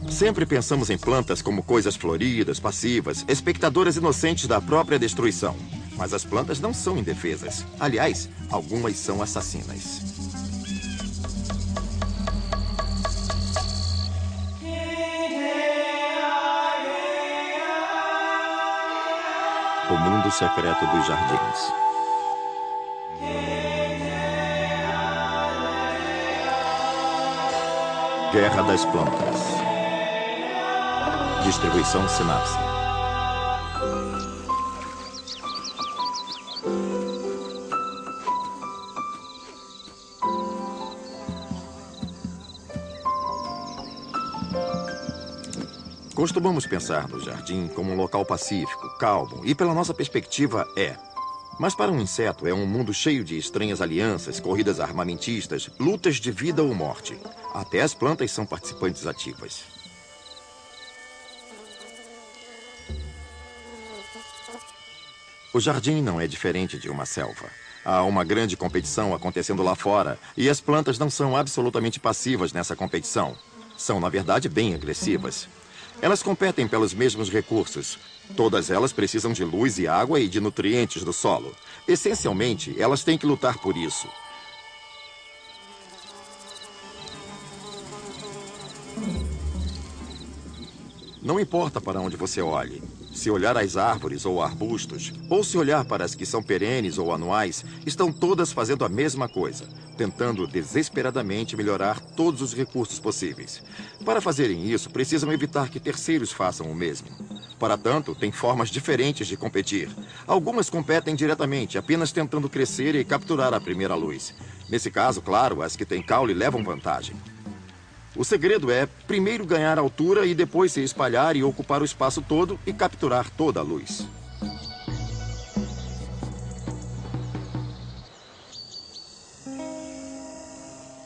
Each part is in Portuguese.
Sempre pensamos em plantas como coisas floridas, passivas, espectadoras inocentes da própria destruição. Mas as plantas não são indefesas. Aliás, algumas são assassinas. O mundo secreto dos jardins. Guerra das plantas. Distribuição Sinapse. Costumamos pensar no jardim como um local pacífico, calmo, e pela nossa perspectiva é. Mas para um inseto é um mundo cheio de estranhas alianças, corridas armamentistas, lutas de vida ou morte. Até as plantas são participantes ativas. O jardim não é diferente de uma selva. Há uma grande competição acontecendo lá fora, e as plantas não são absolutamente passivas nessa competição. São, na verdade, bem agressivas. Elas competem pelos mesmos recursos. Todas elas precisam de luz e água e de nutrientes do solo. Essencialmente, elas têm que lutar por isso. Não importa para onde você olhe. Se olhar as árvores ou arbustos, ou se olhar para as que são perenes ou anuais, estão todas fazendo a mesma coisa, tentando desesperadamente melhorar todos os recursos possíveis. Para fazerem isso, precisam evitar que terceiros façam o mesmo. Para tanto, tem formas diferentes de competir. Algumas competem diretamente, apenas tentando crescer e capturar a primeira luz. Nesse caso, claro, as que têm caule levam vantagem. O segredo é primeiro ganhar altura e depois se espalhar e ocupar o espaço todo e capturar toda a luz.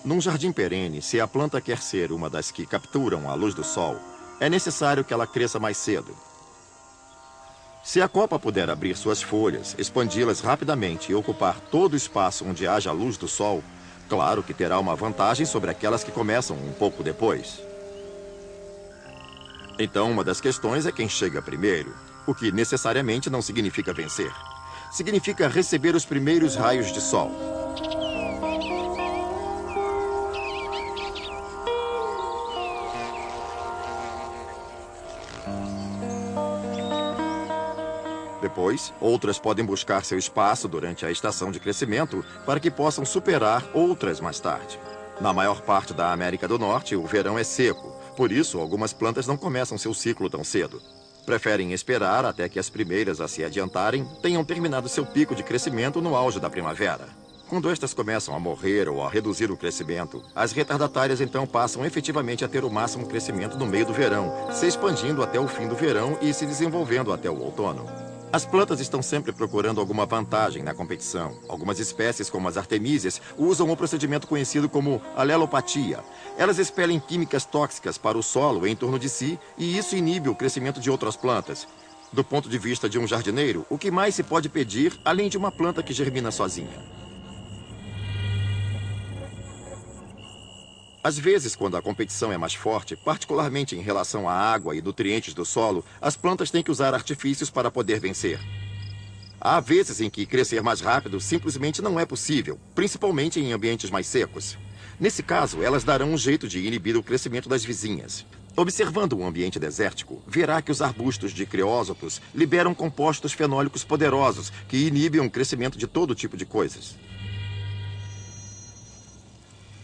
Num jardim perene, se a planta quer ser uma das que capturam a luz do sol, é necessário que ela cresça mais cedo. Se a copa puder abrir suas folhas, expandi-las rapidamente e ocupar todo o espaço onde haja a luz do sol, claro que terá uma vantagem sobre aquelas que começam um pouco depois. Então, uma das questões é quem chega primeiro, o que necessariamente não significa vencer. Significa receber os primeiros raios de sol. Depois, outras podem buscar seu espaço durante a estação de crescimento para que possam superar outras mais tarde. Na maior parte da América do Norte, o verão é seco. Por isso, algumas plantas não começam seu ciclo tão cedo. Preferem esperar até que as primeiras a se adiantarem tenham terminado seu pico de crescimento no auge da primavera. Quando estas começam a morrer ou a reduzir o crescimento, as retardatárias então passam efetivamente a ter o máximo crescimento no meio do verão, se expandindo até o fim do verão e se desenvolvendo até o outono. As plantas estão sempre procurando alguma vantagem na competição. Algumas espécies, como as artemísias, usam o procedimento conhecido como alelopatia. Elas expelem químicas tóxicas para o solo em torno de si e isso inibe o crescimento de outras plantas. Do ponto de vista de um jardineiro, o que mais se pode pedir além de uma planta que germina sozinha? Às vezes, quando a competição é mais forte, particularmente em relação à água e nutrientes do solo, as plantas têm que usar artifícios para poder vencer. Há vezes em que crescer mais rápido simplesmente não é possível, principalmente em ambientes mais secos. Nesse caso, elas darão um jeito de inibir o crescimento das vizinhas. Observando um ambiente desértico, verá que os arbustos de creósopos liberam compostos fenólicos poderosos que inibem o crescimento de todo tipo de coisas.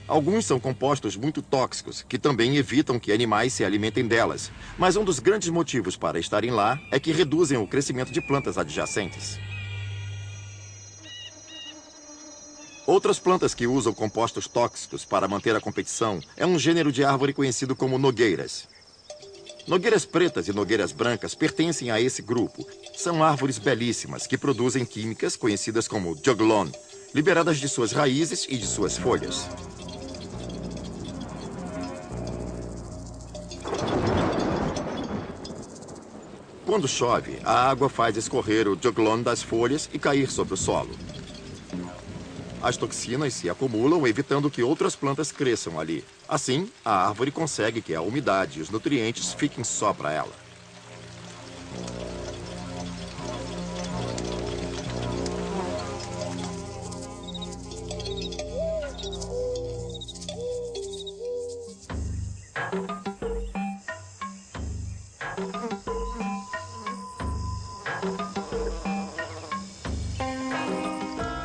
Alguns são compostos muito tóxicos, que também evitam que animais se alimentem delas. Mas um dos grandes motivos para estarem lá é que reduzem o crescimento de plantas adjacentes. Outras plantas que usam compostos tóxicos para manter a competição é um gênero de árvore conhecido como nogueiras. Nogueiras pretas e nogueiras brancas pertencem a esse grupo. São árvores belíssimas que produzem químicas conhecidas como juglone, liberadas de suas raízes e de suas folhas. Quando chove, a água faz escorrer o juglone das folhas e cair sobre o solo. As toxinas se acumulam, evitando que outras plantas cresçam ali. Assim, a árvore consegue que a umidade e os nutrientes fiquem só para ela.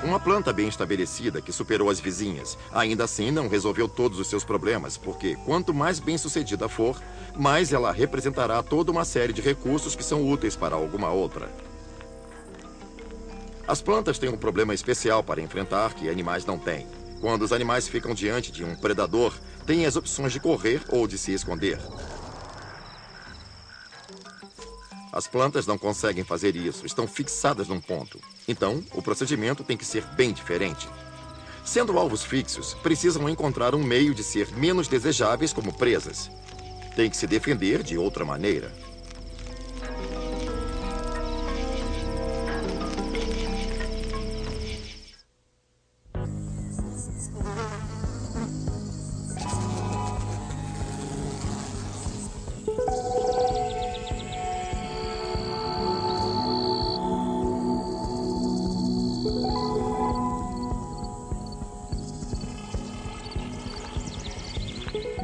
Uma planta bem estabelecida que superou as vizinhas, ainda assim não resolveu todos os seus problemas, porque quanto mais bem-sucedida for, mais ela representará toda uma série de recursos que são úteis para alguma outra. As plantas têm um problema especial para enfrentar que animais não têm. Quando os animais ficam diante de um predador, têm as opções de correr ou de se esconder. As plantas não conseguem fazer isso, estão fixadas num ponto. Então, o procedimento tem que ser bem diferente. Sendo alvos fixos, precisam encontrar um meio de ser menos desejáveis como presas. Tem que se defender de outra maneira.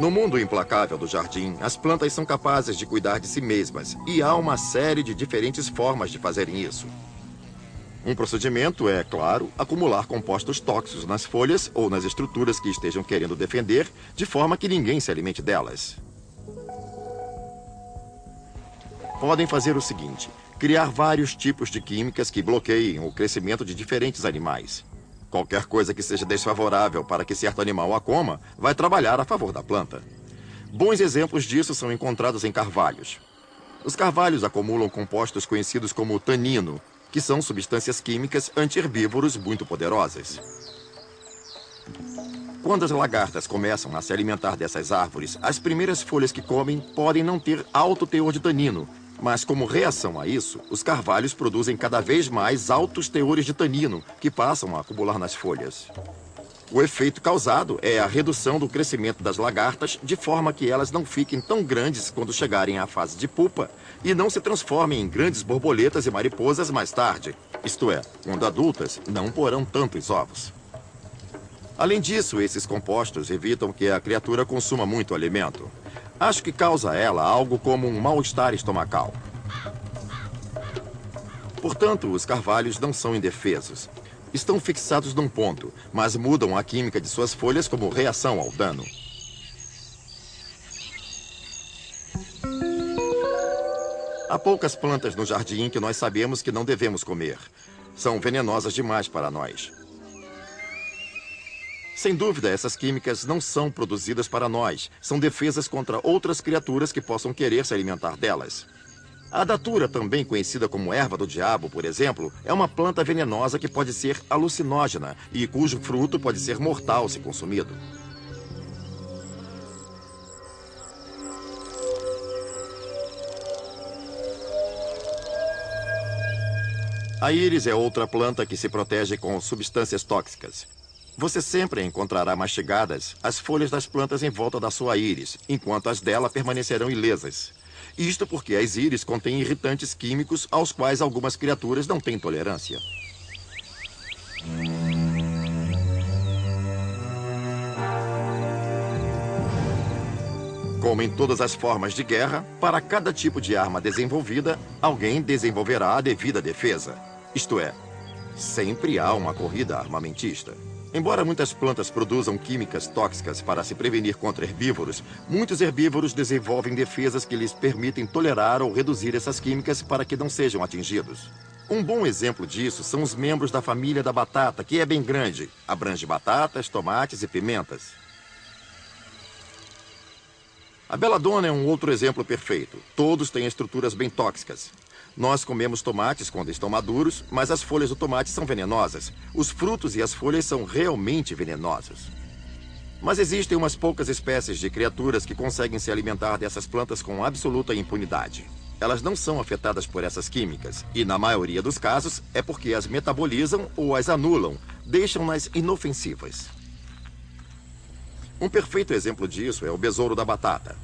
No mundo implacável do jardim, as plantas são capazes de cuidar de si mesmas, e há uma série de diferentes formas de fazerem isso. Um procedimento é, claro, acumular compostos tóxicos nas folhas ou nas estruturas que estejam querendo defender, de forma que ninguém se alimente delas. Podem fazer o seguinte: criar vários tipos de químicas que bloqueiem o crescimento de diferentes animais. Qualquer coisa que seja desfavorável para que certo animal a coma, vai trabalhar a favor da planta. Bons exemplos disso são encontrados em carvalhos. Os carvalhos acumulam compostos conhecidos como tanino, que são substâncias químicas anti-herbívoros muito poderosas. Quando as lagartas começam a se alimentar dessas árvores, as primeiras folhas que comem podem não ter alto teor de tanino, mas como reação a isso, os carvalhos produzem cada vez mais altos teores de tanino, que passam a acumular nas folhas. O efeito causado é a redução do crescimento das lagartas, de forma que elas não fiquem tão grandes quando chegarem à fase de pupa e não se transformem em grandes borboletas e mariposas mais tarde. Isto é, quando adultas, não porão tantos ovos. Além disso, esses compostos evitam que a criatura consuma muito alimento. Acho que causa a ela algo como um mal-estar estomacal. Portanto, os carvalhos não são indefesos. Estão fixados num ponto, mas mudam a química de suas folhas como reação ao dano. Há poucas plantas no jardim que nós sabemos que não devemos comer. São venenosas demais para nós. Sem dúvida, essas químicas não são produzidas para nós. São defesas contra outras criaturas que possam querer se alimentar delas. A datura, também conhecida como erva do diabo, por exemplo, é uma planta venenosa que pode ser alucinógena e cujo fruto pode ser mortal se consumido. A íris é outra planta que se protege com substâncias tóxicas. Você sempre encontrará mastigadas as folhas das plantas em volta da sua íris, enquanto as dela permanecerão ilesas. Isto porque as íris contêm irritantes químicos aos quais algumas criaturas não têm tolerância. Como em todas as formas de guerra, para cada tipo de arma desenvolvida, alguém desenvolverá a devida defesa. Isto é, sempre há uma corrida armamentista. Embora muitas plantas produzam químicas tóxicas para se prevenir contra herbívoros, muitos herbívoros desenvolvem defesas que lhes permitem tolerar ou reduzir essas químicas para que não sejam atingidos. Um bom exemplo disso são os membros da família da batata, que é bem grande. Abrange batatas, tomates e pimentas. A beladona é um outro exemplo perfeito. Todos têm estruturas bem tóxicas. Nós comemos tomates quando estão maduros, mas as folhas do tomate são venenosas. Os frutos e as folhas são realmente venenosos. Mas existem umas poucas espécies de criaturas que conseguem se alimentar dessas plantas com absoluta impunidade. elas não são afetadas por essas químicas. E, na maioria dos casos, é porque as metabolizam ou as anulam, deixam-nas inofensivas. Um perfeito exemplo disso é o besouro da batata.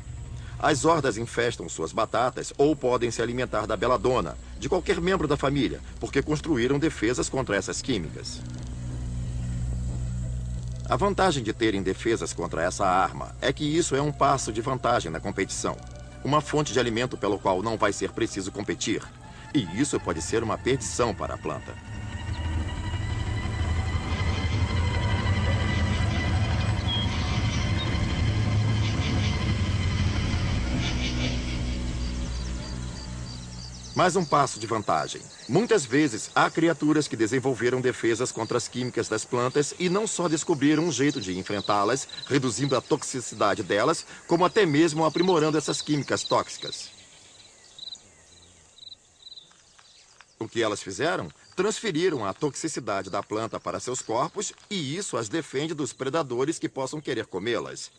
As hordas infestam suas batatas ou podem se alimentar da beladona, de qualquer membro da família, porque construíram defesas contra essas químicas. A vantagem de terem defesas contra essa arma é que isso é um passo de vantagem na competição. Uma fonte de alimento pelo qual não vai ser preciso competir. E isso pode ser uma perdição para a planta. Mais um passo de vantagem. Muitas vezes, há criaturas que desenvolveram defesas contra as químicas das plantas e não só descobriram um jeito de enfrentá-las, reduzindo a toxicidade delas, como até mesmo aprimorando essas químicas tóxicas. O que elas fizeram? Transferiram a toxicidade da planta para seus corpos e isso as defende dos predadores que possam querer comê-las.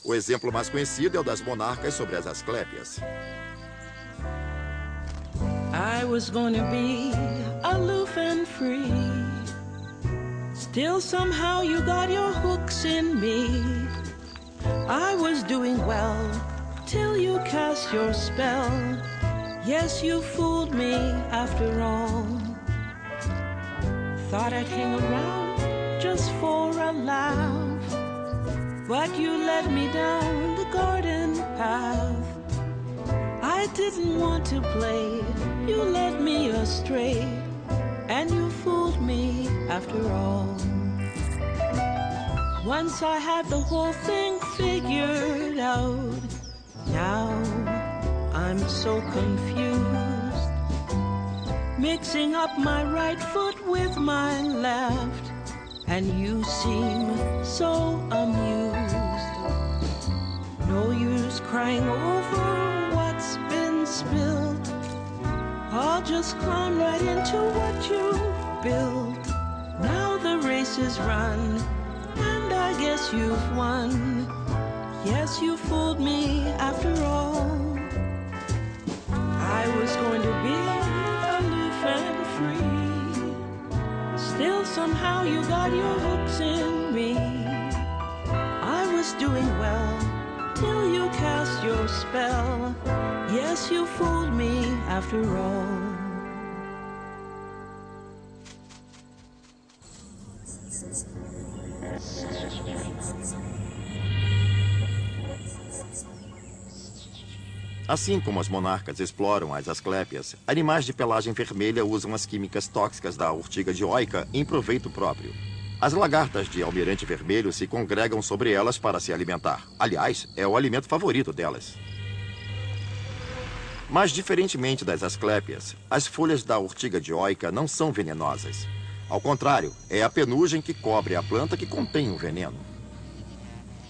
O exemplo mais conhecido é o das monarcas sobre as asclépias. I was gonna be aloof and free. Still somehow you got your hooks in me. I was doing well till you cast your spell. Yes, you fooled me after all. Thought I'd hang around just for a laugh. But you led me down the garden path. I didn't want to play, you led me astray. And you fooled me after all. Once I had the whole thing figured out. Now I'm so confused. Mixing up my right foot with my left. And you seem so amused. No use crying over what's been spilled. I'll just climb right into what you've built. Now the race is run, and I guess you've won. Yes, you fooled me after all. I was going to be aloof and free. Still somehow you got your hooks in me. I was doing well till you cast your spell. Yes, you fooled me after all. Assim como as monarcas exploram as asclépias, animais de pelagem vermelha usam as químicas tóxicas da urtiga dioica em proveito próprio. As lagartas de almirante vermelho se congregam sobre elas para se alimentar. Aliás, é o alimento favorito delas. Mas, diferentemente das asclépias, as folhas da urtiga dioica não são venenosas. Ao contrário, é a penugem que cobre a planta que contém o veneno.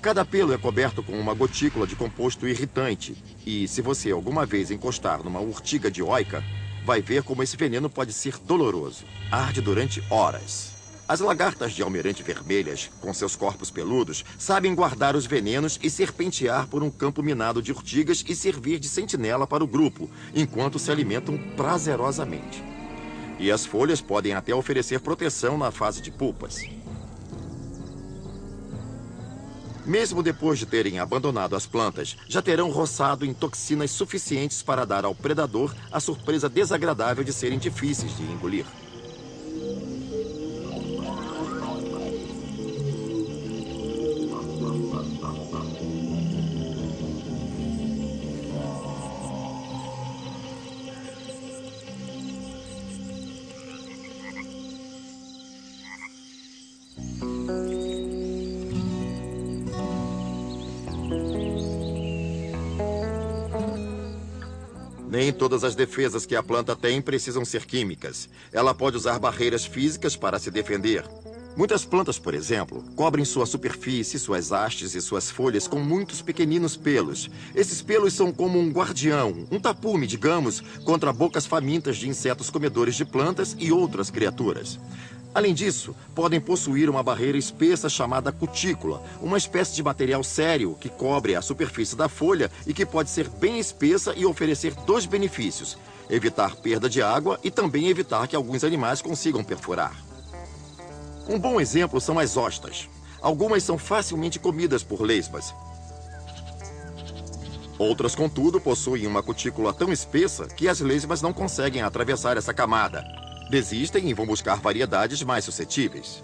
Cada pelo é coberto com uma gotícula de composto irritante. E se você alguma vez encostar numa urtiga dioica, vai ver como esse veneno pode ser doloroso. Arde durante horas. As lagartas de almirante vermelhas, com seus corpos peludos, sabem guardar os venenos e serpentear por um campo minado de urtigas e servir de sentinela para o grupo, enquanto se alimentam prazerosamente. E as folhas podem até oferecer proteção na fase de pulpas. Mesmo depois de terem abandonado as plantas, já terão roçado em toxinas suficientes para dar ao predador a surpresa desagradável de serem difíceis de engolir. Nem todas as defesas que a planta tem precisam ser químicas. Ela pode usar barreiras físicas para se defender. Muitas plantas, por exemplo, cobrem sua superfície, suas hastes e suas folhas com muitos pequeninos pelos. Esses pelos são como um guardião, um tapume, digamos, contra bocas famintas de insetos comedores de plantas e outras criaturas. Além disso, podem possuir uma barreira espessa chamada cutícula, uma espécie de material sério que cobre a superfície da folha e que pode ser bem espessa e oferecer dois benefícios: evitar perda de água e também evitar que alguns animais consigam perfurar. Um bom exemplo são as ostas. Algumas são facilmente comidas por lesmas. Outras, contudo, possuem uma cutícula tão espessa que as lesmas não conseguem atravessar essa camada. Desistem e vão buscar variedades mais suscetíveis.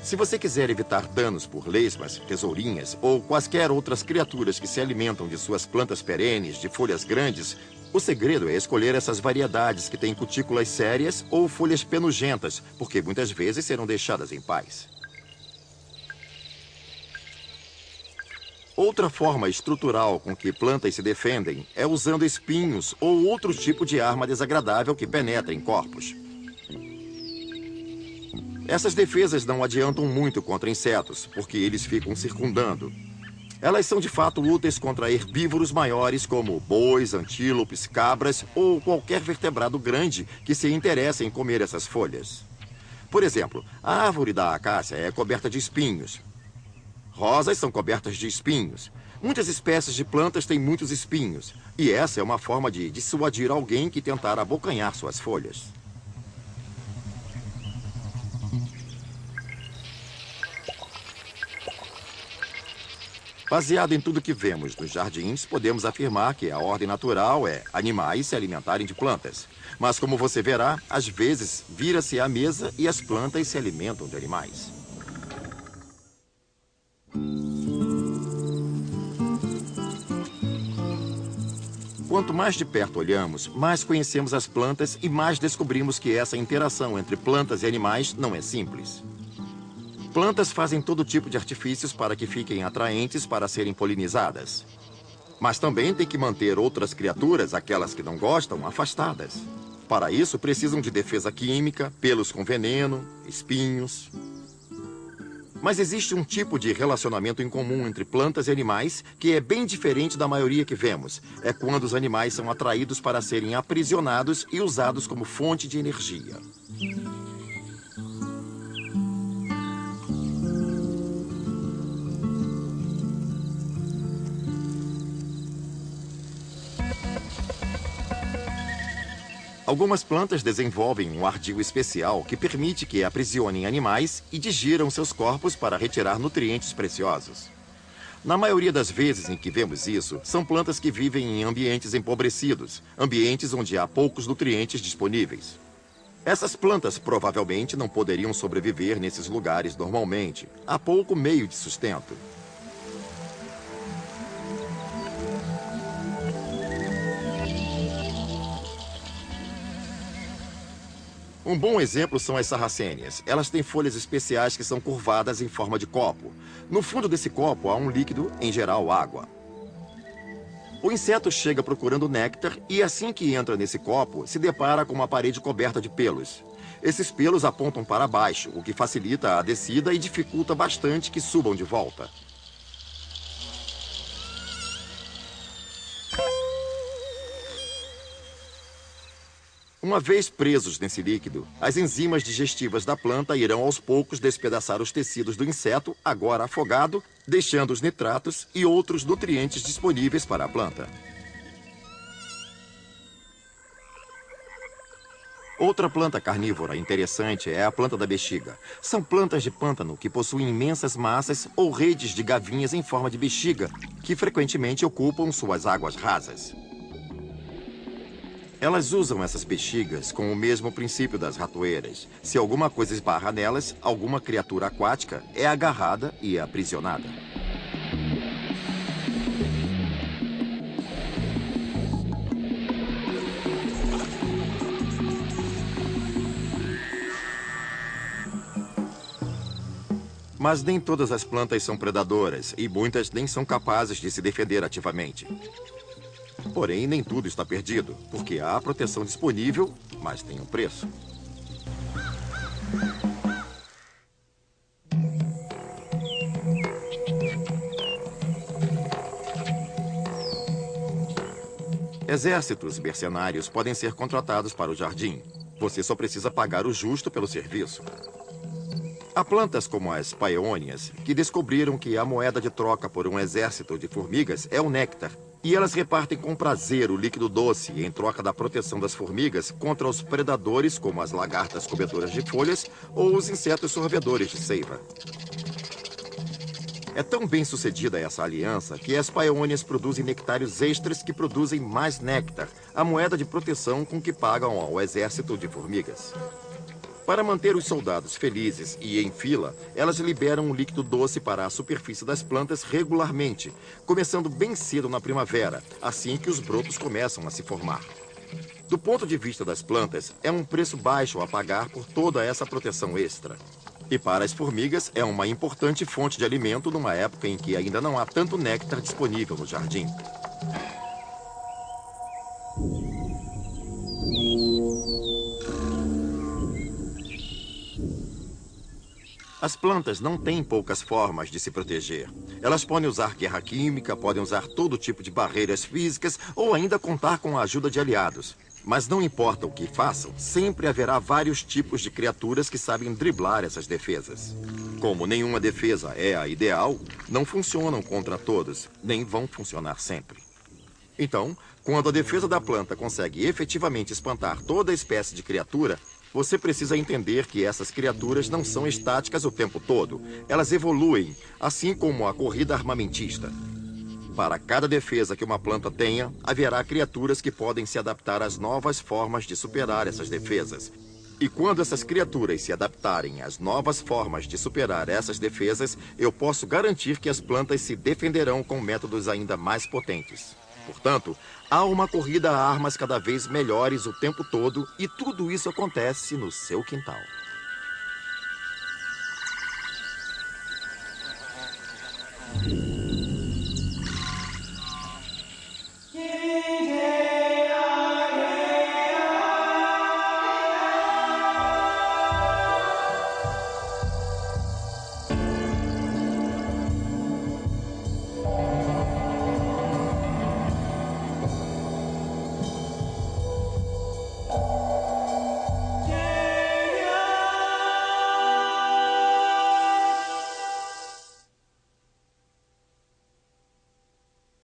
Se você quiser evitar danos por lesmas, tesourinhas ou quaisquer outras criaturas que se alimentam de suas plantas perenes de folhas grandes, o segredo é escolher essas variedades que têm cutículas sérias ou folhas penugentas, porque muitas vezes serão deixadas em paz. Outra forma estrutural com que plantas se defendem é usando espinhos ou outro tipo de arma desagradável que penetra em corpos. Essas defesas não adiantam muito contra insetos, porque eles ficam circundando. Elas são de fato úteis contra herbívoros maiores como bois, antílopes, cabras ou qualquer vertebrado grande que se interesse em comer essas folhas. Por exemplo, a árvore da acácia é coberta de espinhos. Rosas são cobertas de espinhos. Muitas espécies de plantas têm muitos espinhos, e essa é uma forma de dissuadir alguém que tentar abocanhar suas folhas. Baseado em tudo que vemos nos jardins, podemos afirmar que a ordem natural é animais se alimentarem de plantas. Mas, como você verá, às vezes vira-se à mesa e as plantas se alimentam de animais. Quanto mais de perto olhamos, mais conhecemos as plantas e mais descobrimos que essa interação entre plantas e animais não é simples. Plantas fazem todo tipo de artifícios para que fiquem atraentes para serem polinizadas. Mas também tem que manter outras criaturas, aquelas que não gostam, afastadas. Para isso, precisam de defesa química, pelos com veneno, espinhos. Mas existe um tipo de relacionamento em comum entre plantas e animais que é bem diferente da maioria que vemos. É quando os animais são atraídos para serem aprisionados e usados como fonte de energia. Algumas plantas desenvolvem um ardil especial que permite que aprisionem animais e digiram seus corpos para retirar nutrientes preciosos. Na maioria das vezes em que vemos isso, são plantas que vivem em ambientes empobrecidos, ambientes onde há poucos nutrientes disponíveis. Essas plantas provavelmente não poderiam sobreviver nesses lugares normalmente. Há pouco meio de sustento. Um bom exemplo são as sarracênias. Elas têm folhas especiais que são curvadas em forma de copo. No fundo desse copo há um líquido, em geral água. O inseto chega procurando néctar e assim que entra nesse copo, se depara com uma parede coberta de pelos. Esses pelos apontam para baixo, o que facilita a descida e dificulta bastante que subam de volta. Uma vez presos nesse líquido, as enzimas digestivas da planta irão aos poucos despedaçar os tecidos do inseto, agora afogado, deixando os nitratos e outros nutrientes disponíveis para a planta. Outra planta carnívora interessante é a planta da bexiga. São plantas de pântano que possuem imensas massas ou redes de gavinhas em forma de bexiga, que frequentemente ocupam suas águas rasas. Elas usam essas bexigas com o mesmo princípio das ratoeiras. Se alguma coisa esbarra nelas, alguma criatura aquática é agarrada e aprisionada. Mas nem todas as plantas são predadoras e muitas nem são capazes de se defender ativamente. Porém, nem tudo está perdido, porque há proteção disponível, mas tem um preço. Exércitos mercenários podem ser contratados para o jardim. Você só precisa pagar o justo pelo serviço. Há plantas como as paeônias que descobriram que a moeda de troca por um exército de formigas é o néctar. E elas repartem com prazer o líquido doce em troca da proteção das formigas contra os predadores como as lagartas comedoras de folhas ou os insetos sorvedores de seiva. É tão bem sucedida essa aliança que as paeônias produzem nectários extras que produzem mais néctar, a moeda de proteção com que pagam ao exército de formigas. Para manter os soldados felizes e em fila, elas liberam um líquido doce para a superfície das plantas regularmente, começando bem cedo na primavera, assim que os brotos começam a se formar. Do ponto de vista das plantas, é um preço baixo a pagar por toda essa proteção extra. E para as formigas, é uma importante fonte de alimento numa época em que ainda não há tanto néctar disponível no jardim. As plantas não têm poucas formas de se proteger. Elas podem usar guerra química, podem usar todo tipo de barreiras físicas ou ainda contar com a ajuda de aliados. Mas não importa o que façam, sempre haverá vários tipos de criaturas que sabem driblar essas defesas. Como nenhuma defesa é a ideal, não funcionam contra todos, nem vão funcionar sempre. Então, quando a defesa da planta consegue efetivamente espantar toda espécie de criatura, você precisa entender que essas criaturas não são estáticas o tempo todo. Elas evoluem, assim como a corrida armamentista. Para cada defesa que uma planta tenha, haverá criaturas que podem se adaptar às novas formas de superar essas defesas. E quando essas criaturas se adaptarem às novas formas de superar essas defesas, eu posso garantir que as plantas se defenderão com métodos ainda mais potentes. Portanto, há uma corrida a armas cada vez melhores o tempo todo e tudo isso acontece no seu quintal.